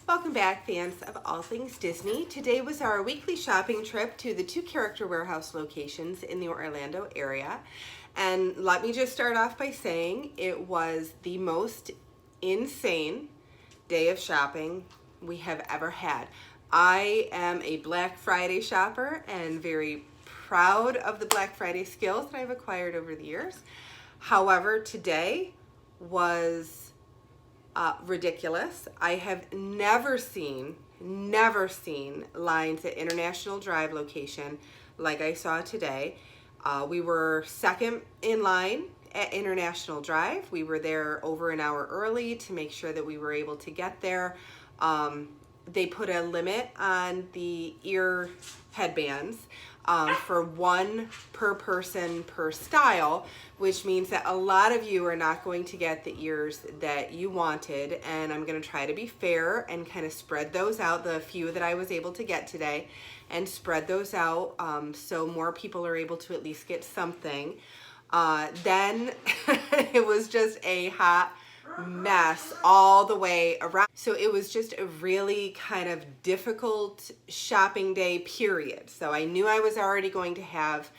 Welcome back, fans of all things Disney. Today was our weekly shopping trip to the two Character Warehouse locations in the Orlando area. And let me just start off by saying it was the most insane day of shopping we have ever had. I am a Black Friday shopper and very proud of the Black Friday skills that I've acquired over the years. However, today was ridiculous. I have never seen lines at International Drive location like I saw today. We were second in line at International Drive. We were there over an hour early to make sure that we were able to get there. They put a limit on the ear headbands for one per person per style, which means that a lot of you are not going to get the ears that you wanted, and I'm going to try to be fair and kind of spread those out, the few that I was able to get today, and spread those out so more people are able to at least get something. Then it was just a hot mess all the way around. So it was just a really kind of difficult shopping day, period. So I knew I was already going to have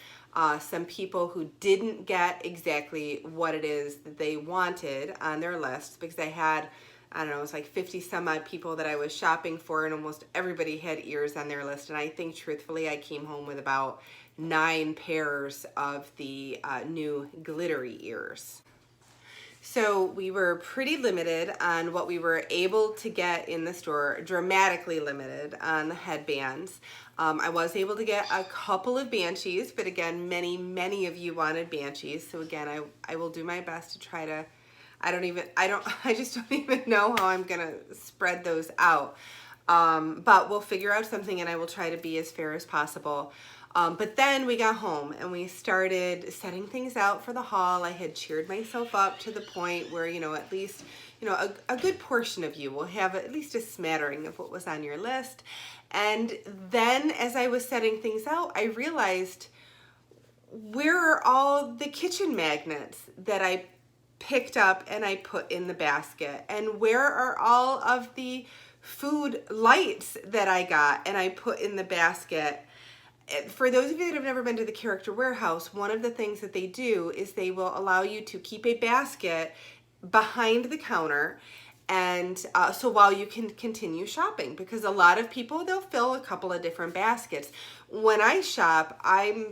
some people who didn't get exactly what it is that they wanted on their list, because I had, I don't know, it was like 50 some odd people that I was shopping for, and almost everybody had ears on their list. And I think truthfully I came home with about 9 pairs of the new glittery ears. So we were pretty limited on what we were able to get in the store, dramatically limited on the headbands. I was able to get a couple of Banshees, but again, many of you wanted Banshees. So again, I will do my best to try to, I just don't even know how I'm gonna spread those out. But we'll figure out something, and I will try to be as fair as possible. But then we got home and we started setting things out for the haul. I had cheered myself up to the point where, at least, a good portion of you will have at least a smattering of what was on your list. And then as I was setting things out, I realized, where are all the kitchen magnets that I picked up and I put in the basket? And where are all of the food lights that I got and I put in the basket? For those of you that have never been to the Character Warehouse, one of the things that they do is they will allow you to keep a basket behind the counter, and so while you can continue shopping, because a lot of people, they'll fill a couple of different baskets. When I shop, I'm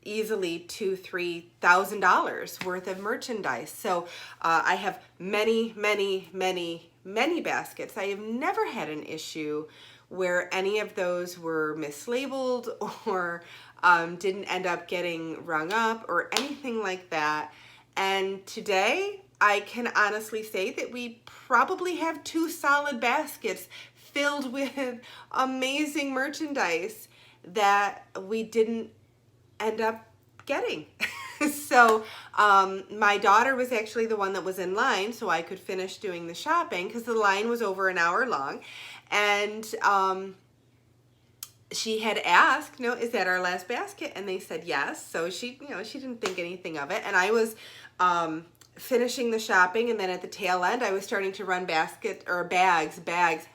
easily $2,000-3,000 worth of merchandise. So I have many baskets. I have never had an issue where any of those were mislabeled or didn't end up getting rung up or anything like that. And today, I can honestly say that we probably have 2 solid baskets filled with amazing merchandise that we didn't end up getting. So my daughter was actually the one that was in line so I could finish doing the shopping, because the line was over an hour long. And she had asked, is that our last basket? And they said yes. So she, she didn't think anything of it. And I was finishing the shopping, and then at the tail end, I was starting to run bags,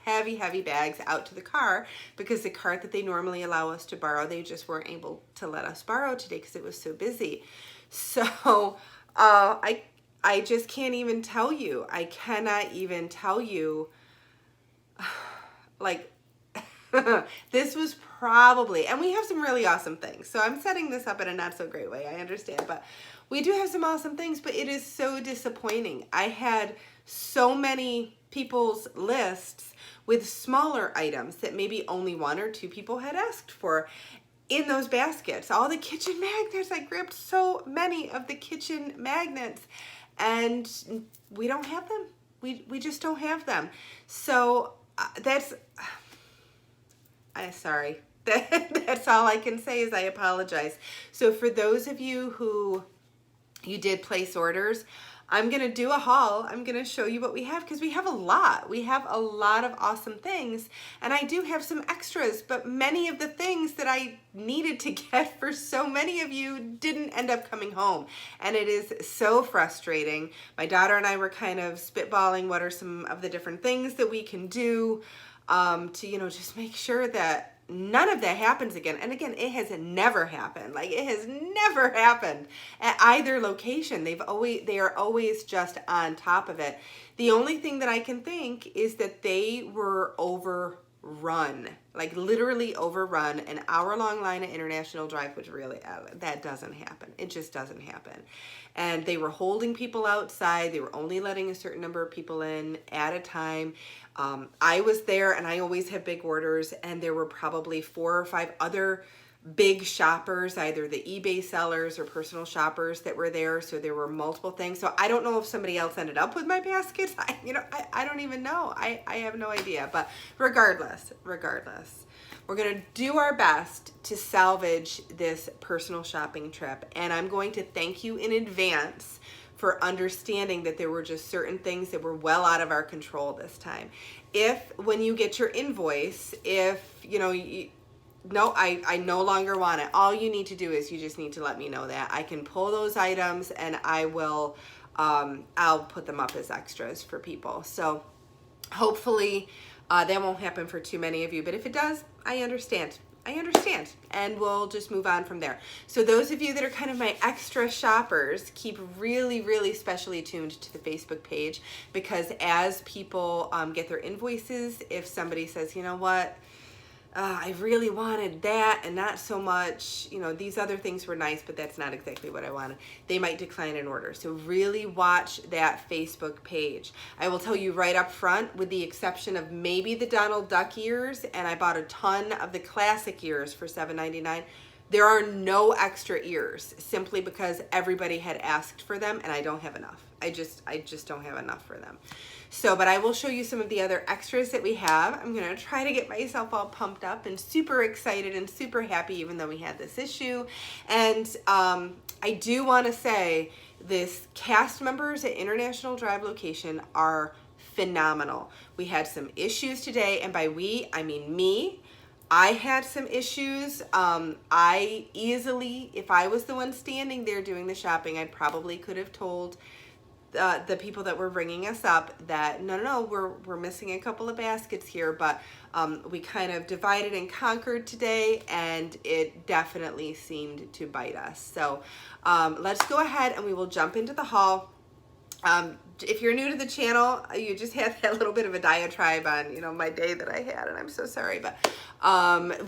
heavy bags out to the car, because the cart that they normally allow us to borrow, they just weren't able to let us borrow today because it was so busy. So I just can't even tell you. I cannot even tell you. Like, this was probably, and we have some really awesome things. So I'm setting this up in a not so great way, I understand, but we do have some awesome things, but it is so disappointing. I had so many people's lists with smaller items that maybe only 1 or 2 people had asked for in those baskets. All the kitchen magnets, I grabbed so many of the kitchen magnets, and we don't have them. We just don't have them. So sorry. That's all I can say is I apologize. So for those of you who you did place orders, I'm going to do a haul. I'm going to show you what we have because we have a lot. We have a lot of awesome things. And I do have some extras, but many of the things that I needed to get for so many of you didn't end up coming home. And it is so frustrating. My daughter and I were kind of spitballing what are some of the different things that we can do to, you know, just make sure that none of that happens again. And again, it has never happened. Like, it has never happened at either location. They are always just on top of it. The only thing that I can think is that they were overrun, like literally overrun. An hour-long line at International Drive, which really, that doesn't happen. It just doesn't happen. And they were holding people outside. They were only letting a certain number of people in at a time. I was there, and I always have big orders, and there were probably 4 or 5 other big shoppers, either the eBay sellers or personal shoppers that were there. So there were multiple things. So I don't know if somebody else ended up with my baskets. I don't even know. I have no idea. But regardless, we're going to do our best to salvage this personal shopping trip. And I'm going to thank you in advance for understanding that there were just certain things that were well out of our control this time. If when you get your invoice, if you know, no, I no longer want it, all you need to do is you just need to let me know that. I can pull those items and I will, I'll put them up as extras for people. So hopefully that won't happen for too many of you, but if it does, I understand. And we'll just move on from there. So those of you that are kind of my extra shoppers, keep really specially tuned to the Facebook page, because as people get their invoices, if somebody says, you know what, I really wanted that and not so much, you know, these other things were nice, but that's not exactly what I wanted, they might decline an order. So really watch that Facebook page. I will tell you right up front, with the exception of maybe the Donald Duck ears, and I bought a ton of the classic ears for $7.99, there are no extra ears, simply because everybody had asked for them and I don't have enough. I just don't have enough for them. So, but I will show you some of the other extras that we have. I'm going to try to get myself all pumped up and super excited and super happy, even though we had this issue. And I do want to say this cast members at International Drive location are phenomenal. We had some issues today, and by we, I mean me. I had some issues. I easily, if I was the one standing there doing the shopping, I probably could have told the people that were ringing us up that no, we're missing a couple of baskets here, but we kind of divided and conquered today, and it definitely seemed to bite us. So let's go ahead and we will jump into the haul. If you're new to the channel, you just had that little bit of a diatribe on, you know, my day that I had, and I'm so sorry, but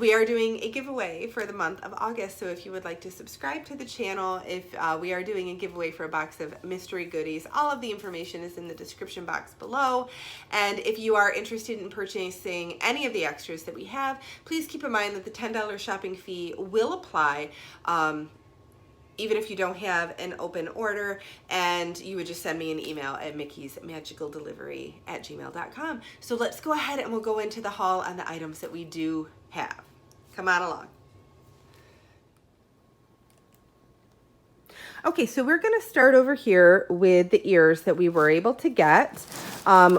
we are doing a giveaway for the month of August. So if you would like to subscribe to the channel, if we are doing a giveaway for a box of mystery goodies, all of the information is in the description box below. And if you are interested in purchasing any of the extras that we have, please keep in mind that the $10 shopping fee will apply, even if you don't have an open order, and you would just send me an email at mickey'smagicaldelivery@gmail.com. So let's go ahead and we'll go into the haul on the items that we do have. Come on along. Okay, so we're going to start over here with the ears that we were able to get.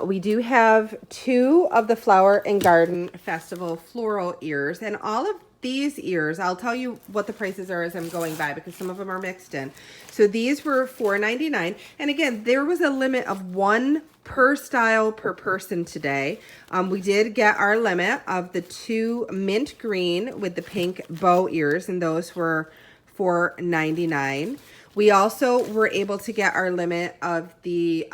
We do have 2 of the Flower and Garden Festival floral ears, and all of these ears, I'll tell you what the prices are as I'm going by, because some of them are mixed in. So these were $4.99, and again, there was a limit of 1 per style per person today. We did get our limit of the 2 mint green with the pink bow ears, and those were $4.99. We also were able to get our limit of the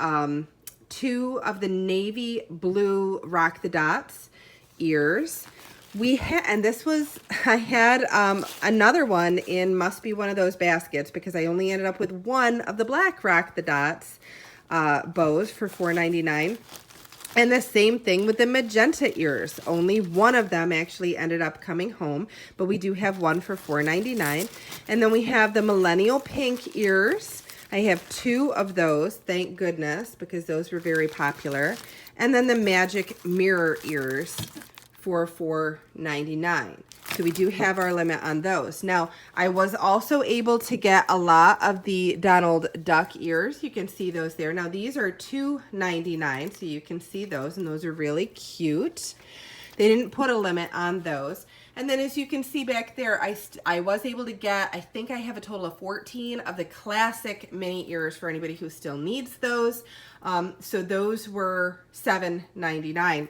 2 of the navy blue Rock the Dots ears. We had, and this was, I had another one in, must be one of those baskets, because I only ended up with 1 of the black Rock the Dots bows for $4.99. And the same thing with the magenta ears. Only 1 of them actually ended up coming home, but we do have 1 for $4.99. And then we have the millennial pink ears. I have 2 of those, thank goodness, because those were very popular. And then the magic mirror ears for $4.99. So we do have our limit on those. Now, I was also able to get a lot of the Donald Duck ears. You can see those there. Now, these are $2.99, so you can see those, and those are really cute. They didn't put a limit on those. And then as you can see back there, I was able to get, I think I have a total of 14 of the classic mini ears for anybody who still needs those. So those were $7.99.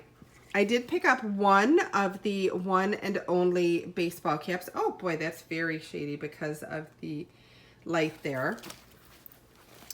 I did pick up one of the one and only baseball caps. Oh boy, that's very shady because of the light there.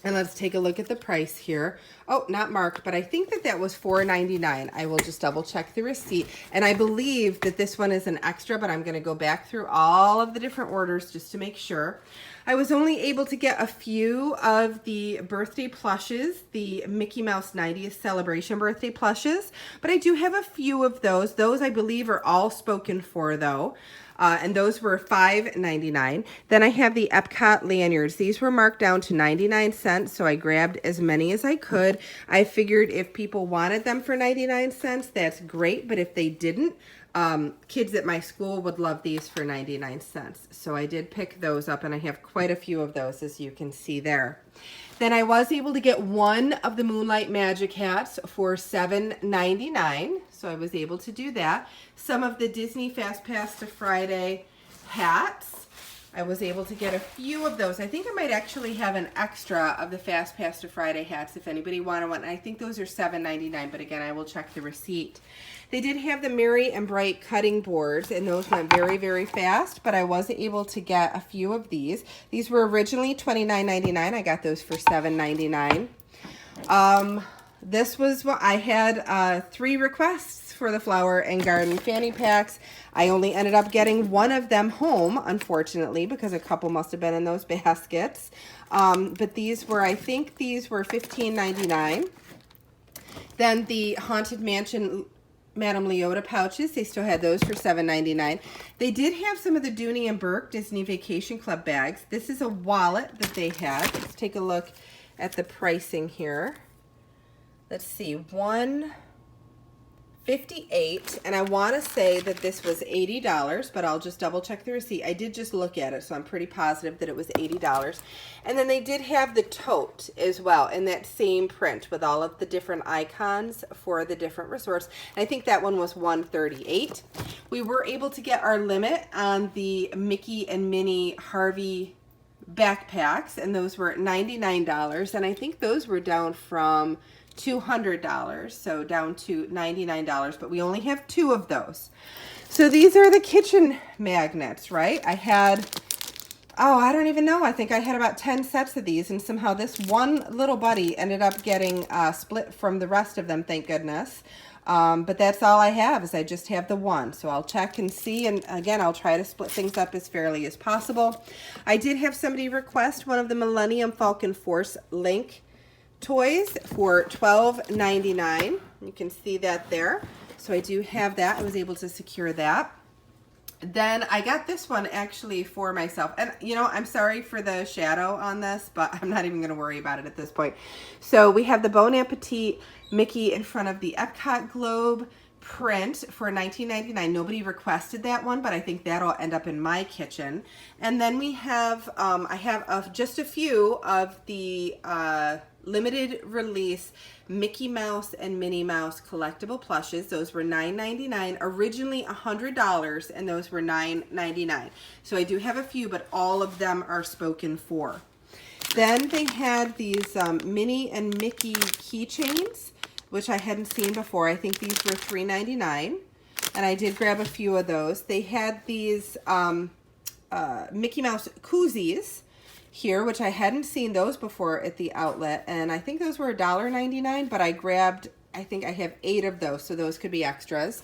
And let's take a look at the price here. Oh, not marked, but I think that that was $4.99. I will just double check the receipt. And I believe that this one is an extra, but I'm going to go back through all of the different orders just to make sure. I was only able to get a few of the birthday plushes, the Mickey Mouse 90th celebration birthday plushes, but I do have a few of those. Those I believe are all spoken for though. And those were $5.99. Then I have the Epcot lanyards. These were marked down to 99 cents, so I grabbed as many as I could. I figured if people wanted them for 99 cents, that's great, but if they didn't, kids at my school would love these for 99 cents. So I did pick those up, and I have quite a few of those, as you can see there. Then I was able to get one of the Moonlight Magic hats for $7.99. So I was able to do that. Some of the Disney Fast Pass to Friday hats. I was able to get a few of those. I think I might actually have an extra of the Fast Pass to Friday hats if anybody wanted one. I think those are $7.99, but again, I will check the receipt. They did have the Merry and Bright cutting boards, and those went very, very fast, but I was able to get a few of these. These were originally $29.99. I got those for $7.99. This was what I had 3 requests for the Flower and Garden fanny packs. I only ended up getting one of them home, unfortunately, because a couple must have been in those baskets. But these were, I think these were $15.99. Then the Haunted Mansion Madame Leota pouches, they still had those for $7.99. They did have some of the Dooney and Burke Disney Vacation Club bags. This is a wallet that they had. Let's take a look at the pricing here. Let's see, $158, and I want to say that this was $80, but I'll just double check the receipt. I did just look at it, so I'm pretty positive that it was $80. And then they did have the tote as well in that same print with all of the different icons for the different resorts. And I think that one was $138. We were able to get our limit on the Mickey and Minnie Harvey backpacks, and those were $99, and I think those were down from $200, so down to $99, but we only have 2 of those. So these are the kitchen magnets, right? I had, oh, I don't even know. I think I had about 10 sets of these, and somehow this one little buddy ended up getting split from the rest of them, thank goodness. But that's all I have, is I just have the one. So I'll check and see, and again, I'll try to split things up as fairly as possible. I did have somebody request one of the Millennium Falcon Force Link toys for $12.99. You can see that there. So I do have that. I was able to secure that. Then I got this one actually for myself. And you know, I'm sorry for the shadow on this, but I'm not even going to worry about it at this point. So we have the Bon Appetit Mickey in front of the Epcot Globe print for $19.99. Nobody requested that one, but I think that'll end up in my kitchen. And then we have, I have just a few of the limited release Mickey Mouse and Minnie Mouse collectible plushes. Those were $9.99, originally $100, and those were $9.99. So I do have a few, but all of them are spoken for. Then they had these Minnie and Mickey keychains, which I hadn't seen before. I think these were $3.99, and I did grab a few of those. They had these Mickey Mouse koozies here, which I hadn't seen those before at the outlet, and I think those were $1.99, but I grabbed, I think I have 8 of those, so those could be extras.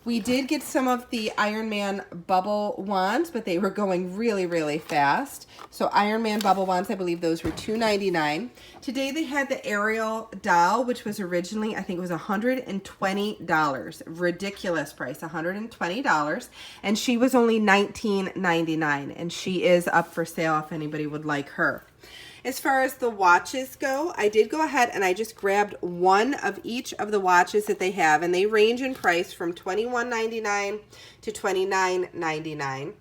We did get some of the Iron Man bubble wands, but they were going really, really fast. So Iron Man bubble wands, I believe those were $2.99. Today they had the Ariel doll, which was originally, I think it was $120. Ridiculous price, $120. And she was only $19.99, and she is up for sale if anybody would like her. As far as the watches go, I did go ahead and I just grabbed one of each of the watches that they have, and they range in price from $21.99 to $29.99.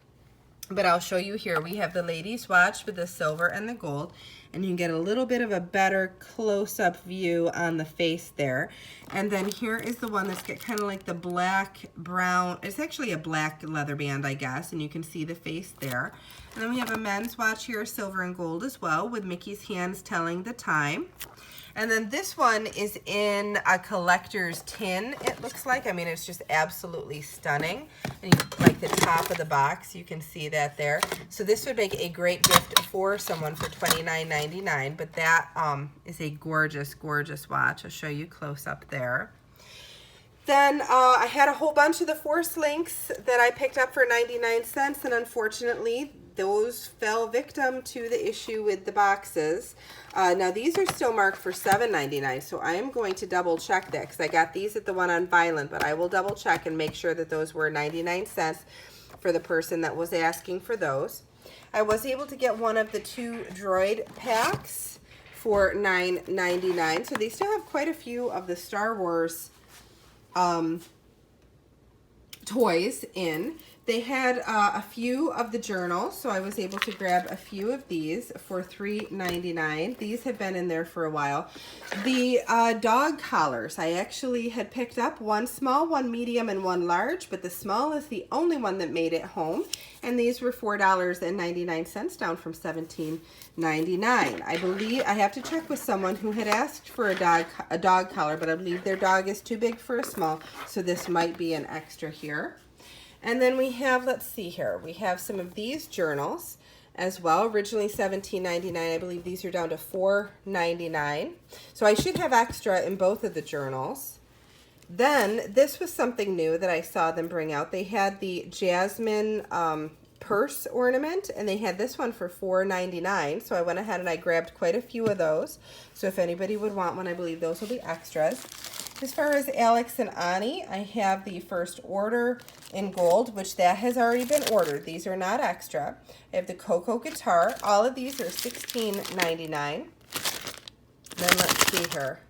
But I'll show you here. We have the ladies' watch with the silver and the gold, and you can get a little bit of a better close-up view on the face there. And then here is the one that's got kind of like the black, brown, it's actually a black leather band, I guess, and you can see the face there. And then we have a men's watch here, silver and gold as well, with Mickey's hands telling the time. And then this one is in a collector's tin, it looks like. I mean, it's just absolutely stunning. And you, like the top of the box, you can see that there. So this would make a great gift for someone for $29.99. But that is a gorgeous, gorgeous watch. I'll show you close up there. Then I had a whole bunch of the Force links that I picked up for 99 cents, and unfortunately, those fell victim to the issue with the boxes. Now these are still marked for $7.99, so I am going to double check that because I got these at the one on Violent, but I will double check and make sure that those were 99 cents for the person that was asking for those. I was able to get one of the 2 droid packs for $9.99, so they still have quite a few of the Star Wars toys in. They had a few of the journals, so I was able to grab a few of these for $3.99. These have been in there for a while. The dog collars, I actually had picked up one small, one medium, and one large, but the small is the only one that made it home, and these were $4.99 down from $17.99. I believe I have to check with someone who had asked for a dog collar, but I believe their dog is too big for a small, so this might be an extra here. And then we have, let's see here, we have some of these journals as well. Originally $17.99. I believe these are down to $4.99. So I should have extra in both of the journals. Then this was something new that I saw them bring out. They had the Jasmine purse ornament, and they had this one for $4.99. So I went ahead and I grabbed quite a few of those. So if anybody would want one, I believe those will be extras. As far as Alex and Ani, I have the first order in gold, which that has already been ordered. These are not extra. I have the Coco guitar. All of these are $16.99. Then let's see here.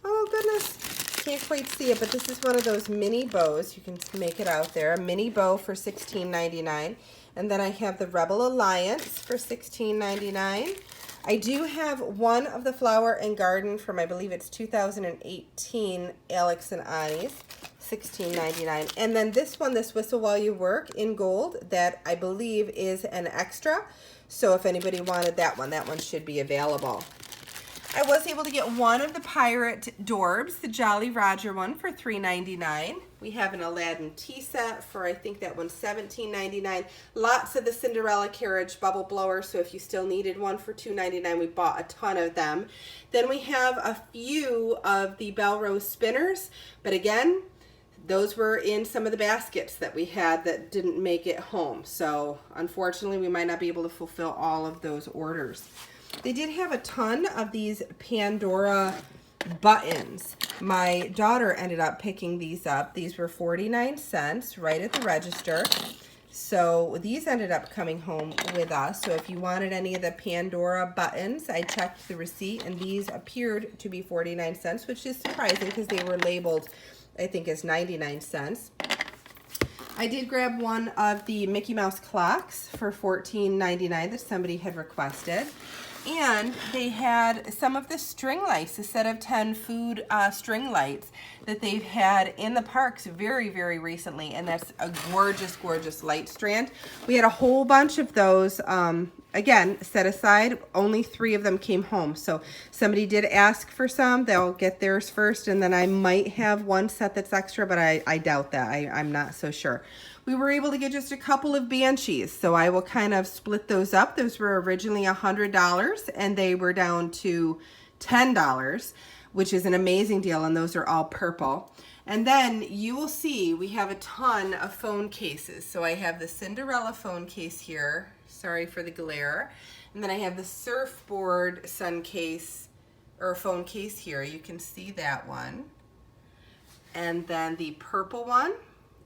Oh goodness, can't quite see it, but this is one of those mini bows. You can make it out there. A mini bow for $16.99. And then I have the Rebel Alliance for $16.99. I do have one of the Flower and Garden from, I believe it's 2018, Alex and Ani's, $16.99. And then this one, this Whistle While You Work in gold, that I believe is an extra. So if anybody wanted that one should be available. I was able to get one of the Pirate Dorbs, the Jolly Roger one, for $3.99. We have an Aladdin tea set for, I think that one's $17.99. Lots of the Cinderella carriage bubble blower, so if you still needed one for $2.99, we bought a ton of them. Then we have a few of the Belrose spinners, but again, those were in some of the baskets that we had that didn't make it home. So unfortunately, we might not be able to fulfill all of those orders. They did have a ton of these Pandora buttons. My daughter ended up picking these up. These were 49 cents right at the register. So these ended up coming home with us. So if you wanted any of the Pandora buttons, I checked the receipt and these appeared to be 49 cents, which is surprising because they were labeled, I think, as 99 cents. I did grab one of the Mickey Mouse clocks for $14.99 that somebody had requested. And they had some of the string lights, a set of 10 food string lights that they've had in the parks very, very recently. And that's a gorgeous, gorgeous light strand. We had a whole bunch of those, again, set aside. Only 3 of them came home. So somebody did ask for some. They'll get theirs first. And then I might have one set that's extra, but I doubt that. I'm not so sure. We were able to get just a couple of Banshees, so I will kind of split those up. Those were originally $100, and they were down to $10, which is an amazing deal, and those are all purple. And then you will see we have a ton of phone cases. So I have the Cinderella phone case here. Sorry for the glare. And then I have the Surfboard sun case, or phone case here. You can see that one. And then the purple one.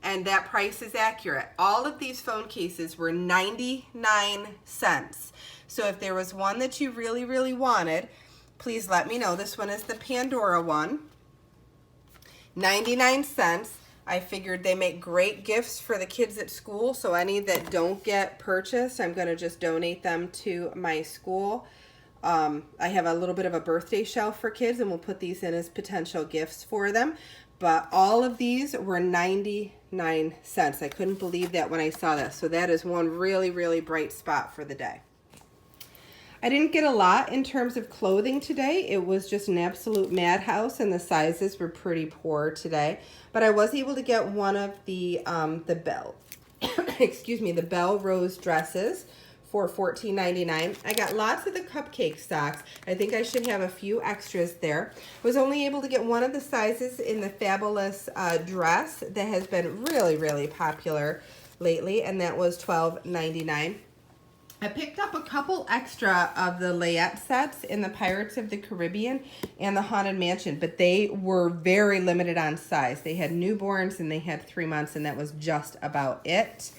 and that price is accurate. All of these phone cases were 99 cents. So if there was one that you really, really wanted, please let me know. This one is the Pandora one. 99 cents. I figured they make great gifts for the kids at school, so any that don't get purchased, I'm going to just donate them to my school. I have a little bit of a birthday shelf for kids, and we'll put these in as potential gifts for them. But all of these were 99 cents. I couldn't believe that when I saw that. So that is one really, really bright spot for the day. I didn't get a lot in terms of clothing today. It was just an absolute madhouse, and the sizes were pretty poor today. But I was able to get one of the Belle, excuse me, the Belle Rose dresses for $14.99. I got lots of the cupcake socks. I think I should have a few extras there. I was only able to get one of the sizes in the Fabulous dress that has been really, really popular lately, and that was $12.99. I picked up a couple extra of the layette sets in the Pirates of the Caribbean and the Haunted Mansion, but they were very limited on size. They had newborns and they had 3 months, and that was just about it.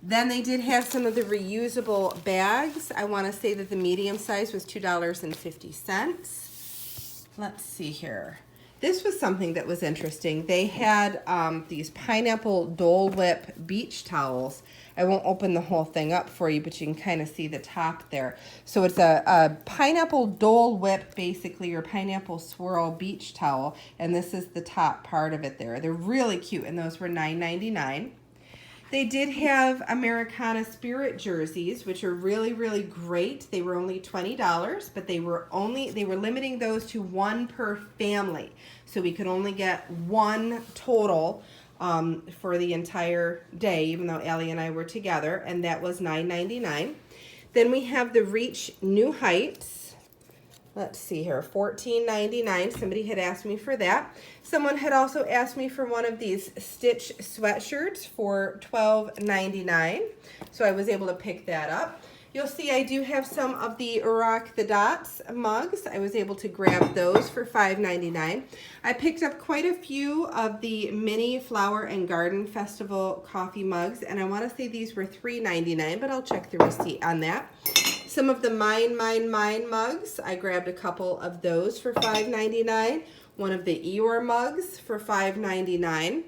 Then they did have some of the reusable bags. I want to say that the medium size was $2.50. Let's see here. This was something that was interesting. They had these pineapple Dole Whip beach towels. I won't open the whole thing up for you, but you can kind of see the top there. So it's a pineapple Dole Whip, basically, or pineapple swirl beach towel, and this is the top part of it there. They're really cute, and those were $9.99. They did have Americana Spirit jerseys, which are really, really great. They were only $20, but they were limiting those to one per family. So we could only get one total for the entire day, even though Allie and I were together, and that was $9.99. Then we have the Reach New Heights. Let's see here, $14.99. Somebody had asked me for that. Someone had also asked me for one of these Stitch sweatshirts for $12.99. So I was able to pick that up. You'll see I do have some of the Rock the Dots mugs. I was able to grab those for $5.99. I picked up quite a few of the mini Flower and Garden Festival coffee mugs, and I want to say these were $3.99, but I'll check the receipt on that. Some of the Mine mugs, I grabbed a couple of those for $5.99. One of the Eeyore mugs for $5.99.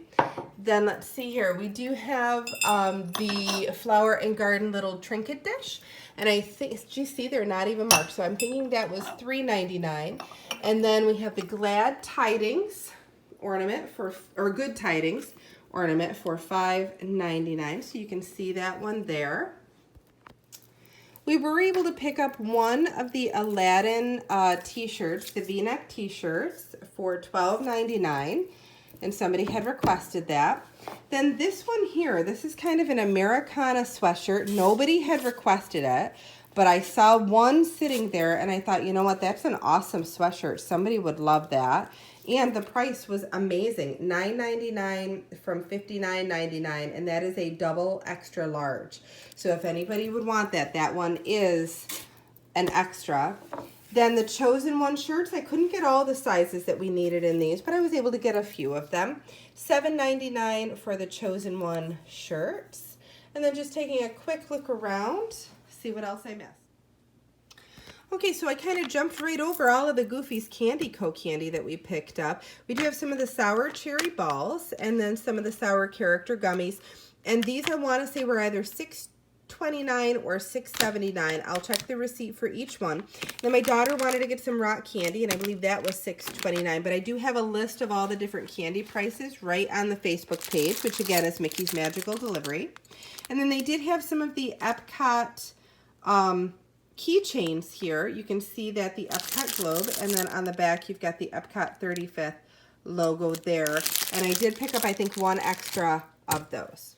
Then let's see here. We do have the Flower and Garden little trinket dish. And I think, do you see, they're not even marked. So I'm thinking that was $3.99. And then we have the Glad Tidings ornament or Good Tidings ornament for $5.99. So you can see that one there. We were able to pick up one of the Aladdin t-shirts, the V-neck t-shirts, for $12.99, and somebody had requested that. Then this one here, this is kind of an Americana sweatshirt. Nobody had requested it, but I saw one sitting there, and I thought, you know what, that's an awesome sweatshirt. Somebody would love that. And the price was amazing, $9.99 from $59.99, and that is a double extra large. So if anybody would want that, that one is an extra. Then the Chosen One shirts, I couldn't get all the sizes that we needed in these, but I was able to get a few of them. $7.99 for the Chosen One shirts. And then just taking a quick look around, see what else I missed. Okay, so I kind of jumped right over all of the Goofy's Candy Co. candy that we picked up. We do have some of the sour cherry balls and then some of the sour character gummies. And these I want to say were either $6.29 or $6.79. I'll check the receipt for each one. Then my daughter wanted to get some rock candy, and I believe that was $6.29. But I do have a list of all the different candy prices right on the Facebook page, which again is Mickey's Magical Delivery. And then they did have some of the Epcot keychains here. You can see that the Epcot globe, and then on the back you've got the Epcot 35th logo there. And I did pick up, I think, one extra of those.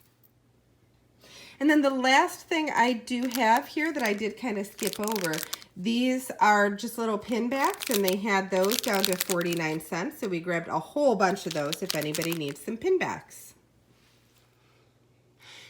And then the last thing I do have here that I did kind of skip over, these are just little pin backs, and they had those down to 49 cents. So we grabbed a whole bunch of those if anybody needs some pin backs.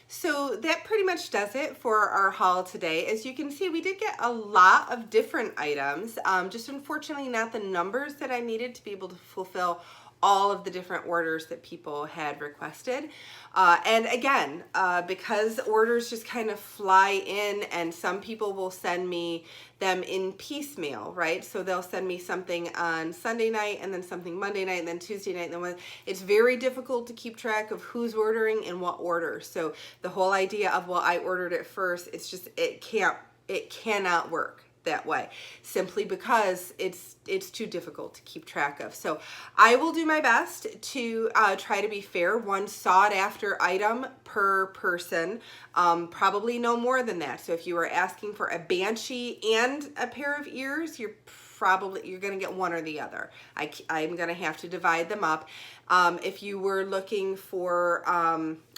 So that pretty much does it for our haul today. As you can see, we did get a lot of different items, just unfortunately not the numbers that I needed to be able to fulfill all of the different orders that people had requested. And again, because orders just kind of fly in, and some people will send me them in piecemeal, right? So they'll send me something on Sunday night, and then something Monday night, and then Tuesday night, and then it's very difficult to keep track of who's ordering in what order. So the whole idea of, well, I ordered it first, it's just, it cannot work that way, simply because it's too difficult to keep track of. So I will do my best to try to be fair, one sought after item per person, probably no more than that. So if you were asking for a Banshee and a pair of ears, you're going to get one or the other. I'm going to have to divide them up. If you were looking for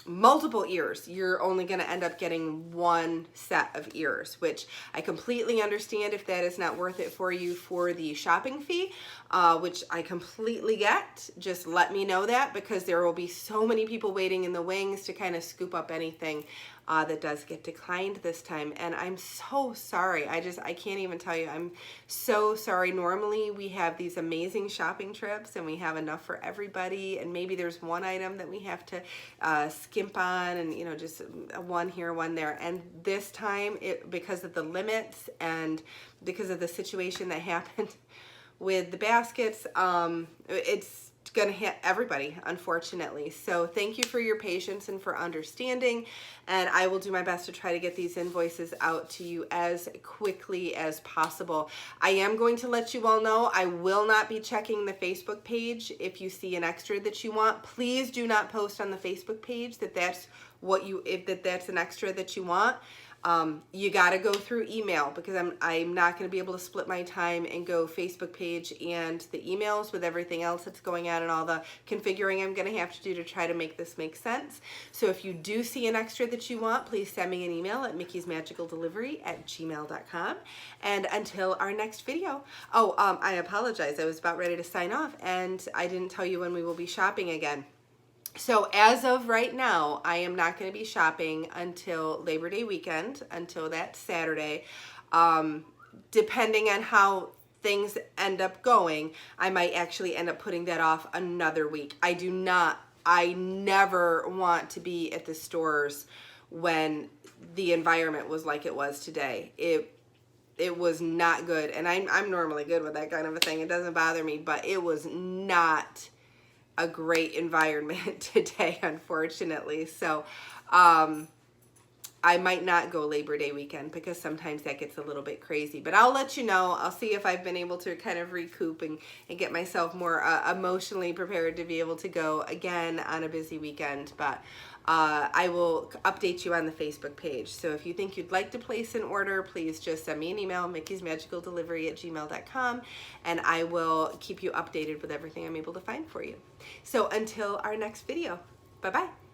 multiple ears, you're only going to end up getting one set of ears, which I completely understand if that is not worth it for you for the shopping fee, which I completely get. Just let me know that, because there will be so many people waiting in the wings to kind of scoop up anything that does get declined this time. And I'm so sorry. I can't even tell you. I'm so sorry. Normally we have these amazing shopping trips and we have enough for everybody. And maybe there's one item that we have to skimp on, and you know, just one here, one there. And this time, because of the limits and because of the situation that happened with the baskets, it's gonna hit everybody, unfortunately. So thank you for your patience and for understanding, and I will do my best to try to get these invoices out to you as quickly as possible. I am going to let you all know I will not be checking the Facebook page. If you see an extra that you want, please do not post on the Facebook page that that's an extra that you want. You got to go through email, because I'm not going to be able to split my time and go Facebook page and the emails with everything else that's going on and all the configuring I'm going to have to do to try to make this make sense. So if you do see an extra that you want, please send me an email at mickey'smagicaldelivery@gmail.com. And until our next video. Oh, I apologize. I was about ready to sign off and I didn't tell you when we will be shopping again. So as of right now, I am not going to be shopping until Labor Day weekend, until that Saturday. Depending on how things end up going, I might actually end up putting that off another week. I never want to be at the stores when the environment was like it was today. It was not good, and I'm normally good with that kind of a thing. It doesn't bother me, but it was not a great environment today, unfortunately. So I might not go Labor Day weekend, because sometimes that gets a little bit crazy, but I'll let you know. I'll see if I've been able to kind of recoup and get myself more emotionally prepared to be able to go again on a busy weekend. But I will update you on the Facebook page. So if you think you'd like to place an order, please just send me an email, mickey'smagicaldelivery@gmail.com, and I will keep you updated with everything I'm able to find for you. So until our next video, bye-bye.